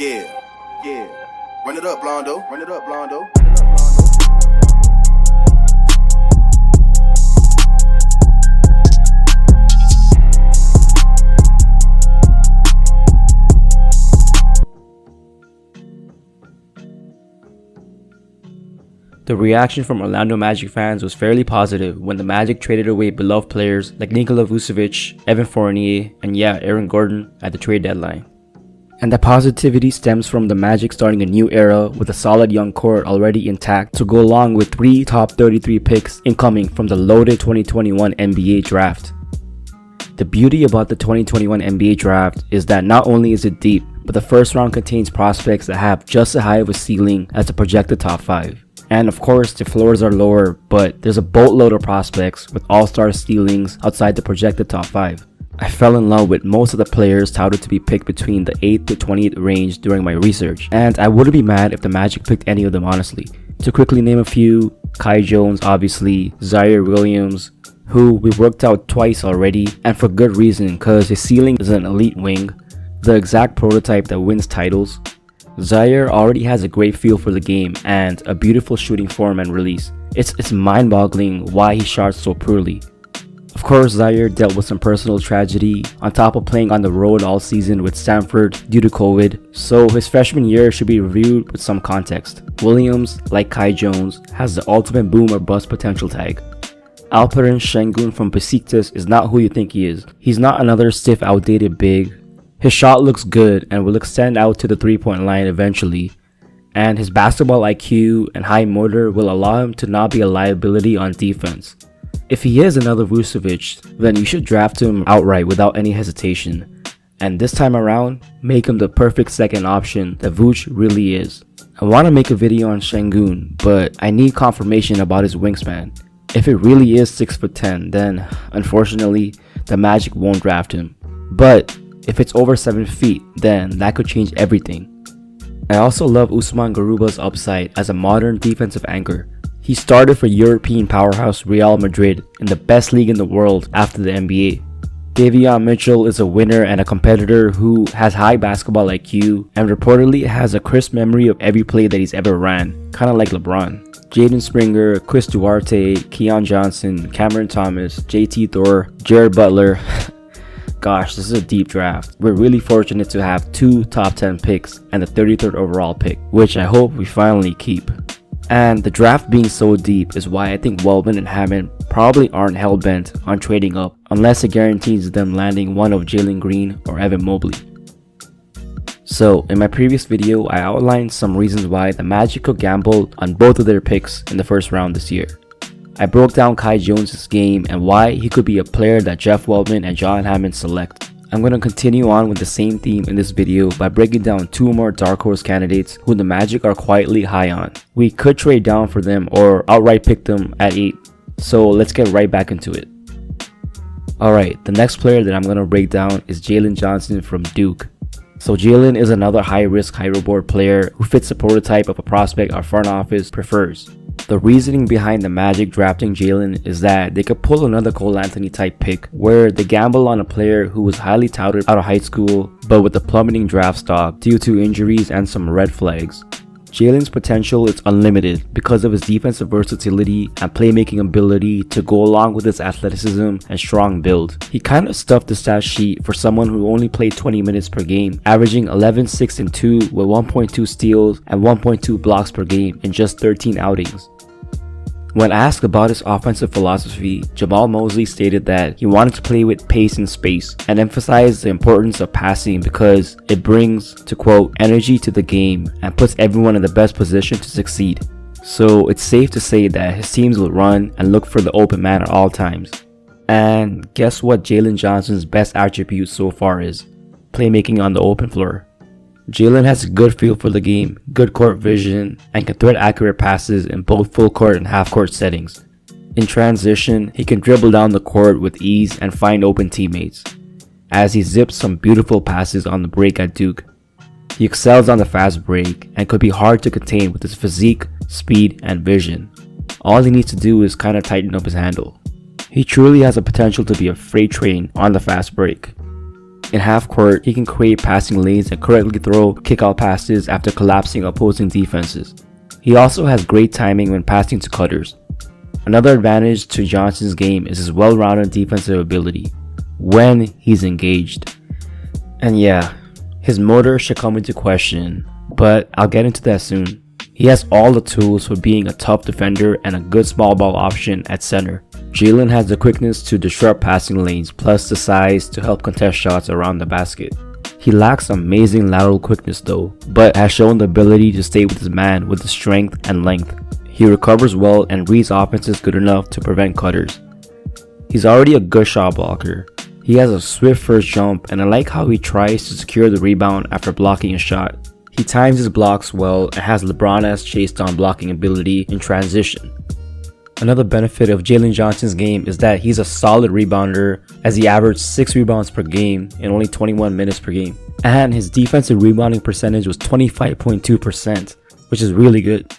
Yeah. Run it up, blondo. Run it up, blondo. The reaction from Orlando Magic fans was fairly positive when the Magic traded away beloved players like Nikola Vucevic, Evan Fournier, and Aaron Gordon at the trade deadline. And the positivity stems from the Magic starting a new era with a solid young core already intact to go along with 3 top 33 picks incoming from the loaded 2021 NBA draft. The beauty about the 2021 NBA draft is that not only is it deep, but the first round contains prospects that have just as high of a ceiling as the projected top 5. And of course, the floors are lower, but there's a boatload of prospects with all-star ceilings outside the projected top 5. I fell in love with most of the players touted to be picked between the 8th to 28th range during my research, and I wouldn't be mad if the Magic picked any of them honestly. To quickly name a few, Kai Jones obviously, Ziaire Williams, who we worked out twice already, and for good reason because his ceiling is an elite wing, the exact prototype that wins titles. Ziaire already has a great feel for the game and a beautiful shooting form and release. It's mind-boggling why he shot so poorly. Of course, Ziaire dealt with some personal tragedy on top of playing on the road all season with Stanford due to COVID, so his freshman year should be reviewed with some context. Williams, like Kai Jones, has the ultimate boom or bust potential tag. Alperen Şengün from Besiktas is not who you think he is. He's not another stiff, outdated big. His shot looks good and will extend out to the 3-point line eventually, and his basketball IQ and high motor will allow him to not be a liability on defense. If he is another Vucevic, then you should draft him outright without any hesitation, and this time around, make him the perfect second option that Vuce really is. I want to make a video on Şengün, but I need confirmation about his wingspan. If it really is 6'10", then unfortunately, the Magic won't draft him. But if it's over 7 feet, then that could change everything. I also love Usman Garuba's upside as a modern defensive anchor. He started for European powerhouse Real Madrid in the best league in the world after the NBA. Davion Mitchell is a winner and a competitor who has high basketball IQ and reportedly has a crisp memory of every play that he's ever ran, kinda like LeBron. Jaden Springer, Chris Duarte, Keon Johnson, Cameron Thomas, JT Thor, Jared Butler. Gosh, this is a deep draft. We're really fortunate to have 2 top 10 picks and the 33rd overall pick, which I hope we finally keep. And the draft being so deep is why I think Wellman and Hammond probably aren't hell-bent on trading up unless it guarantees them landing one of Jalen Green or Evan Mobley. So, in my previous video, I outlined some reasons why the Magic could gamble on both of their picks in the first round this year. I broke down Kai Jones' game and why he could be a player that Jeff Wellman and John Hammond select. I'm going to continue on with the same theme in this video by breaking down 2 more dark horse candidates who the Magic are quietly high on. We could trade down for them or outright pick them at 8. So let's get right back into it. Alright, the next player that I'm going to break down is Jalen Johnson from Duke. So Jalen is another high-risk, high-reward player who fits the prototype of a prospect our front office prefers. The reasoning behind the Magic drafting Jalen is that they could pull another Cole Anthony type pick where they gamble on a player who was highly touted out of high school but with a plummeting draft stock due to injuries and some red flags. Jalen's potential is unlimited because of his defensive versatility and playmaking ability to go along with his athleticism and strong build. He kind of stuffed the stat sheet for someone who only played 20 minutes per game, averaging 11, 6, and 2 with 1.2 steals and 1.2 blocks per game in just 13 outings. When asked about his offensive philosophy, Jamal Mosley stated that he wanted to play with pace and space and emphasized the importance of passing because it brings, to quote, energy to the game and puts everyone in the best position to succeed. So it's safe to say that his teams will run and look for the open man at all times. And guess what Jalen Johnson's best attribute so far is? Playmaking on the open floor. Jalen has a good feel for the game, good court vision, and can thread accurate passes in both full court and half court settings. In transition, he can dribble down the court with ease and find open teammates, as he zips some beautiful passes on the break at Duke. He excels on the fast break and could be hard to contain with his physique, speed, and vision. All he needs to do is kind of tighten up his handle. He truly has the potential to be a freight train on the fast break. In half court, he can create passing lanes and correctly throw kick-out passes after collapsing opposing defenses. He also has great timing when passing to cutters. Another advantage to Johnson's game is his well-rounded defensive ability when he's engaged. And yeah, his motor should come into question, but I'll get into that soon. He has all the tools for being a tough defender and a good small ball option at center. Jalen has the quickness to disrupt passing lanes plus the size to help contest shots around the basket. He lacks amazing lateral quickness though, but has shown the ability to stay with his man with the strength and length. He recovers well and reads offenses good enough to prevent cutters. He's already a good shot blocker. He has a swift first jump, and I like how he tries to secure the rebound after blocking a shot. He times his blocks well and has LeBron-esque chase down blocking ability in transition. Another benefit of Jalen Johnson's game is that he's a solid rebounder, as he averaged 6 rebounds per game in only 21 minutes per game. And his defensive rebounding percentage was 25.2%, which is really good.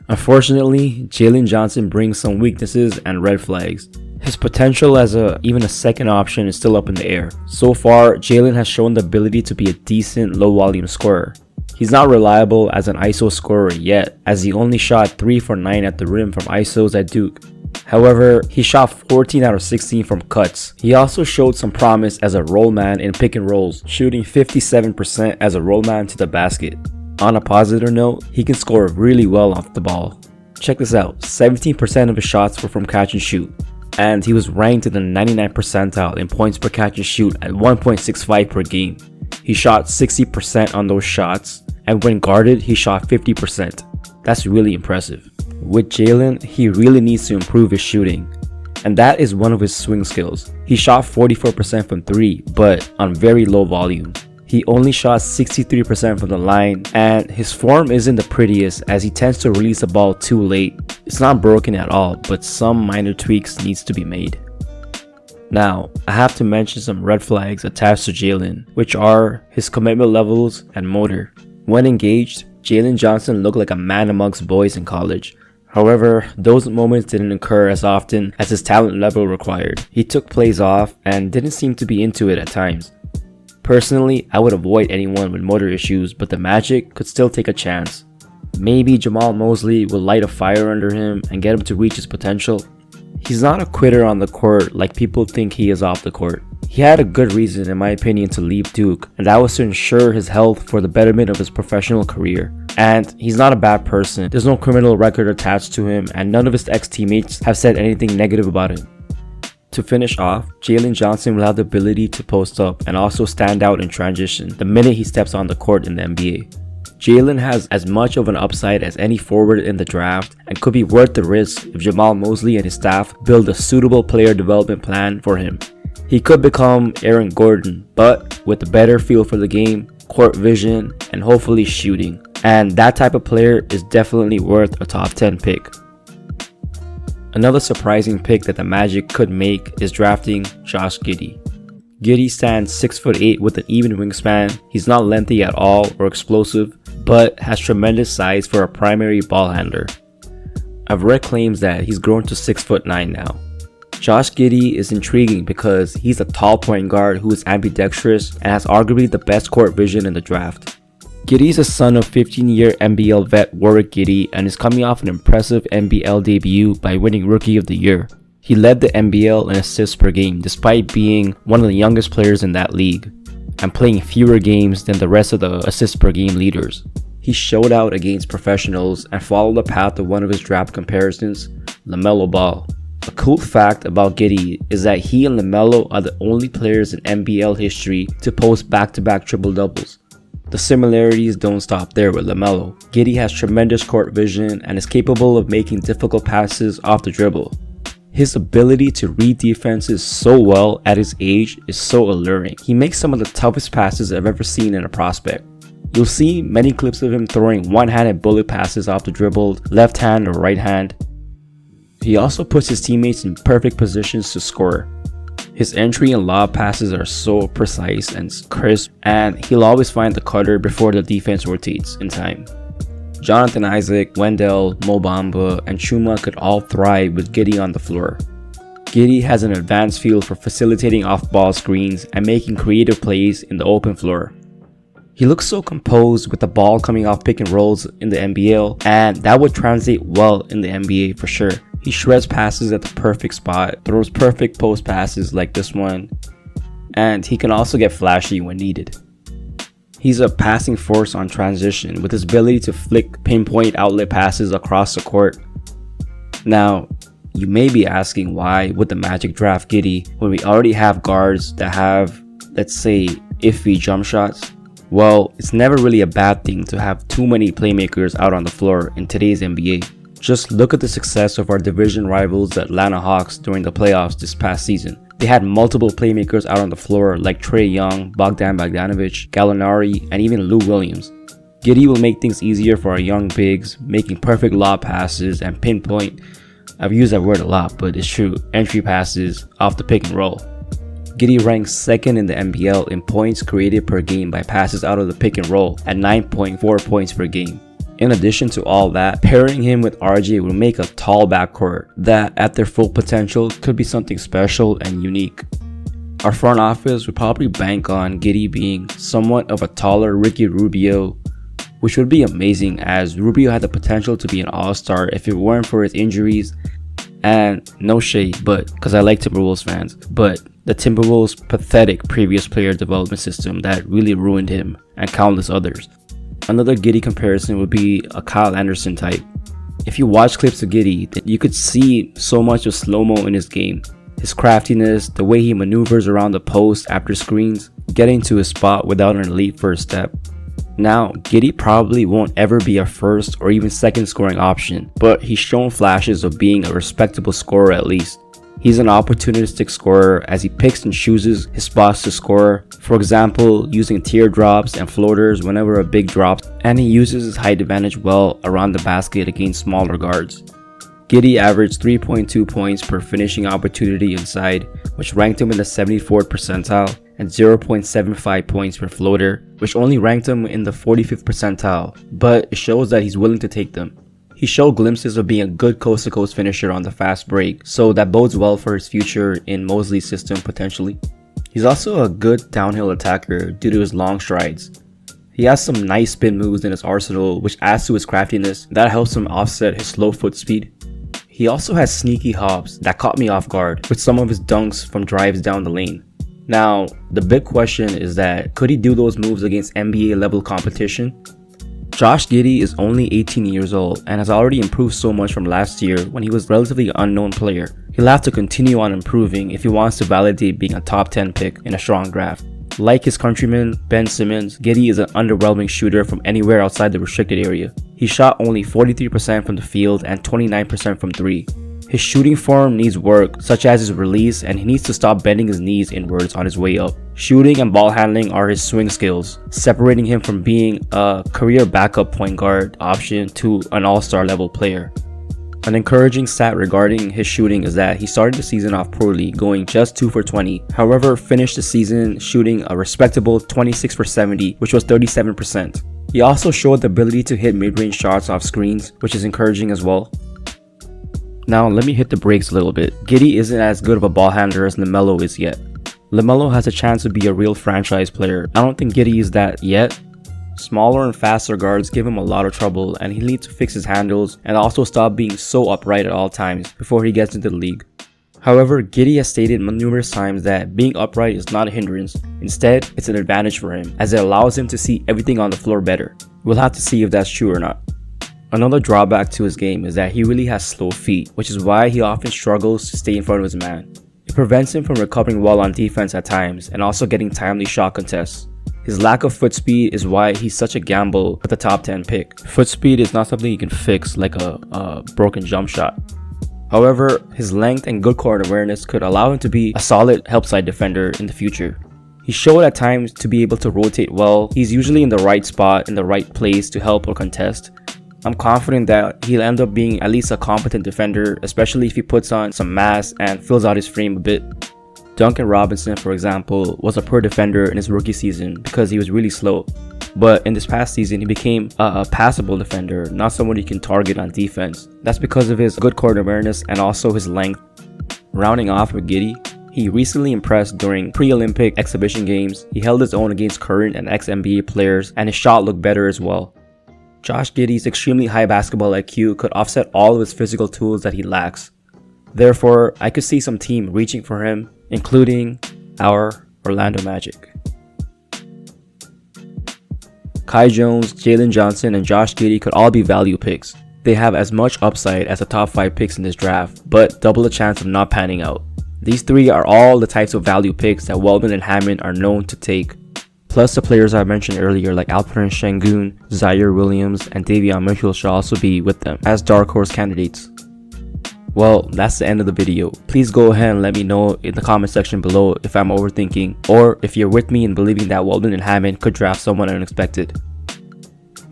Unfortunately, Jalen Johnson brings some weaknesses and red flags. His potential as even a second option is still up in the air. So far, Jalen has shown the ability to be a decent low volume scorer. He's not reliable as an ISO scorer yet, as he only shot 3 for 9 at the rim from ISOs at Duke. However, he shot 14 out of 16 from cuts. He also showed some promise as a roll man in pick and rolls, shooting 57% as a roll man to the basket. On a positive note, he can score really well off the ball. Check this out, 17% of his shots were from catch and shoot, and he was ranked in the 99th percentile in points per catch and shoot at 1.65 per game. He shot 60% on those shots, and when guarded, he shot 50%. That's really impressive. With Jalen, he really needs to improve his shooting, and that is one of his swing skills. He shot 44% from 3, but on very low volume. He only shot 63% from the line, and his form isn't the prettiest as he tends to release the ball too late. It's not broken at all, but some minor tweaks needs to be made. Now, I have to mention some red flags attached to Jalen, which are his commitment levels and motor. When engaged, Jalen Johnson looked like a man amongst boys in college. However, those moments didn't occur as often as his talent level required. He took plays off and didn't seem to be into it at times. Personally, I would avoid anyone with motor issues, but the Magic could still take a chance. Maybe Jamal Mosley will light a fire under him and get him to reach his potential. He's not a quitter on the court like people think he is off the court. He had a good reason, in my opinion, to leave Duke, and that was to ensure his health for the betterment of his professional career. And he's not a bad person. There's no criminal record attached to him, and none of his ex-teammates have said anything negative about him. To finish off, Jalen Johnson will have the ability to post up and also stand out in transition the minute he steps on the court in the NBA. Jalen has as much of an upside as any forward in the draft and could be worth the risk if Jamal Mosley and his staff build a suitable player development plan for him. He could become Aaron Gordon, but with a better feel for the game, court vision, and hopefully shooting. And that type of player is definitely worth a top 10 pick. Another surprising pick that the Magic could make is drafting Josh Giddey. Giddey stands 6'8" with an even wingspan. He's not lengthy at all or explosive, but has tremendous size for a primary ball handler. I've read claims that he's grown to 6'9" now. Josh Giddey is intriguing because he's a tall point guard who is ambidextrous and has arguably the best court vision in the draft. Giddey is a son of 15-year NBL vet Warwick Giddey and is coming off an impressive NBL debut by winning Rookie of the Year. He led the NBL in assists per game despite being one of the youngest players in that league and playing fewer games than the rest of the assists per game leaders. He showed out against professionals and followed the path of one of his draft comparisons, LaMelo Ball. A cool fact about Giddey is that he and LaMelo are the only players in NBL history to post back-to-back triple-doubles. The similarities don't stop there with LaMelo. Giddey has tremendous court vision and is capable of making difficult passes off the dribble. His ability to read defenses so well at his age is so alluring. He makes some of the toughest passes I've ever seen in a prospect. You'll see many clips of him throwing one-handed bullet passes off the dribble, left hand or right hand. He also puts his teammates in perfect positions to score. His entry and lob passes are so precise and crisp, and he'll always find the cutter before the defense rotates in time. Jonathan Isaac, Wendell, Mo Bamba, and Chuma could all thrive with Giddey on the floor. Giddey has an advanced feel for facilitating off-ball screens and making creative plays in the open floor. He looks so composed with the ball coming off pick and rolls in the NBL, and that would translate well in the NBA for sure. He shreds passes at the perfect spot, throws perfect post passes like this one, and he can also get flashy when needed. He's a passing force on transition with his ability to flick pinpoint outlet passes across the court. Now, you may be asking why would the Magic draft Giddey when we already have guards that have, let's say, iffy jump shots? Well, it's never really a bad thing to have too many playmakers out on the floor in today's NBA. Just look at the success of our division rivals, the Atlanta Hawks, during the playoffs this past season. They had multiple playmakers out on the floor like Trae Young, Bogdan Bogdanovic, Gallinari, and even Lou Williams. Giddey will make things easier for our young bigs, making perfect lob passes and pinpoint, I've used that word a lot, but it's true, entry passes off the pick and roll. Giddey ranks second in the NBL in points created per game by passes out of the pick and roll at 9.4 points per game. In addition to all that, pairing him with RJ will make a tall backcourt that, at their full potential, could be something special and unique. Our front office would probably bank on Giddey being somewhat of a taller Ricky Rubio, which would be amazing as Rubio had the potential to be an all-star if it weren't for his injuries. And no shade, but because I like Timberwolves fans, but the Timberwolves' pathetic previous player development system that really ruined him and countless others. Another Giddey comparison would be a Kyle Anderson type. If you watch clips of Giddey, then you could see so much of slow-mo in his game. His craftiness, the way he maneuvers around the post after screens, getting to his spot without an elite first step. Now, Giddey probably won't ever be a first or even second scoring option, but he's shown flashes of being a respectable scorer at least. He's an opportunistic scorer as he picks and chooses his spots to score, for example, using teardrops and floaters whenever a big drops, and he uses his height advantage well around the basket against smaller guards. Giddey averaged 3.2 points per finishing opportunity inside, which ranked him in the 74th percentile, and 0.75 points per floater, which only ranked him in the 45th percentile, but it shows that he's willing to take them. He showed glimpses of being a good coast-to-coast finisher on the fast break, so that bodes well for his future in Mosley's system potentially. He's also a good downhill attacker due to his long strides. He has some nice spin moves in his arsenal, which adds to his craftiness. That helps him offset his slow foot speed. He also has sneaky hops that caught me off guard with some of his dunks from drives down the lane. Now, the big question is that could he do those moves against NBA level competition? Josh Giddey is only 18 years old and has already improved so much from last year when he was a relatively unknown player. He'll have to continue on improving if he wants to validate being a top 10 pick in a strong draft. Like his countryman Ben Simmons, Giddey is an underwhelming shooter from anywhere outside the restricted area. He shot only 43% from the field and 29% from 3. His shooting form needs work, such as his release, and he needs to stop bending his knees inwards on his way up. Shooting and ball handling are his swing skills, separating him from being a career backup point guard option to an all-star level player. An encouraging stat regarding his shooting is that he started the season off poorly, going just 2 for 20. However, finished the season shooting a respectable 26 for 70, which was 37%. He also showed the ability to hit mid-range shots off screens, which is encouraging as well. Now, let me hit the brakes a little bit. Giddey isn't as good of a ball handler as LaMelo is yet. LaMelo has a chance to be a real franchise player. I don't think Giddey is that yet. Smaller and faster guards give him a lot of trouble, and he needs to fix his handles and also stop being so upright at all times before he gets into the league. However, Giddey has stated numerous times that being upright is not a hindrance. Instead, it's an advantage for him, as it allows him to see everything on the floor better. We'll have to see if that's true or not. Another drawback to his game is that he really has slow feet, which is why he often struggles to stay in front of his man. It prevents him from recovering well on defense at times and also getting timely shot contests. His lack of foot speed is why he's such a gamble with the top 10 pick. Foot speed is not something you can fix like a broken jump shot. However, his length and good court awareness could allow him to be a solid help side defender in the future. He showed at times to be able to rotate well. He's usually in the right spot, in the right place to help or contest. I'm confident that he'll end up being at least a competent defender, especially if he puts on some mass and fills out his frame a bit. Duncan Robinson, for example, was a poor defender in his rookie season because he was really slow. But in this past season, he became a passable defender, not someone you can target on defense. That's because of his good court awareness and also his length. Rounding off with Giddey, he recently impressed during pre-Olympic exhibition games. He held his own against current and ex-NBA players, and his shot looked better as well. Josh Giddey's extremely high basketball IQ could offset all of his physical tools that he lacks. Therefore, I could see some team reaching for him, including our Orlando Magic. Kai Jones, Jalen Johnson, and Josh Giddey could all be value picks. They have as much upside as the top 5 picks in this draft, but double the chance of not panning out. These 3 are all the types of value picks that Waldman and Hammond are known to take. Plus the players I mentioned earlier like Alperen Şengün, Zaire Williams, and Davion Mitchell should also be with them as dark horse candidates. Well, that's the end of the video. Please go ahead and let me know in the comment section below if I'm overthinking, or if you're with me in believing that Waldman and Hammond could draft someone unexpected.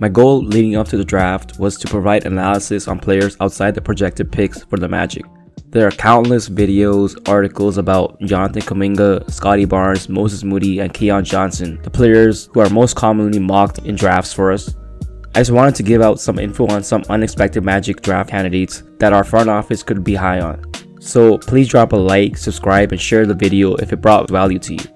My goal leading up to the draft was to provide analysis on players outside the projected picks for the Magic. There are countless videos, articles about Jonathan Kuminga, Scottie Barnes, Moses Moody, and Keon Johnson, the players who are most commonly mocked in drafts for us. I just wanted to give out some info on some unexpected Magic draft candidates that our front office could be high on. So please drop a like, subscribe, and share the video if it brought value to you.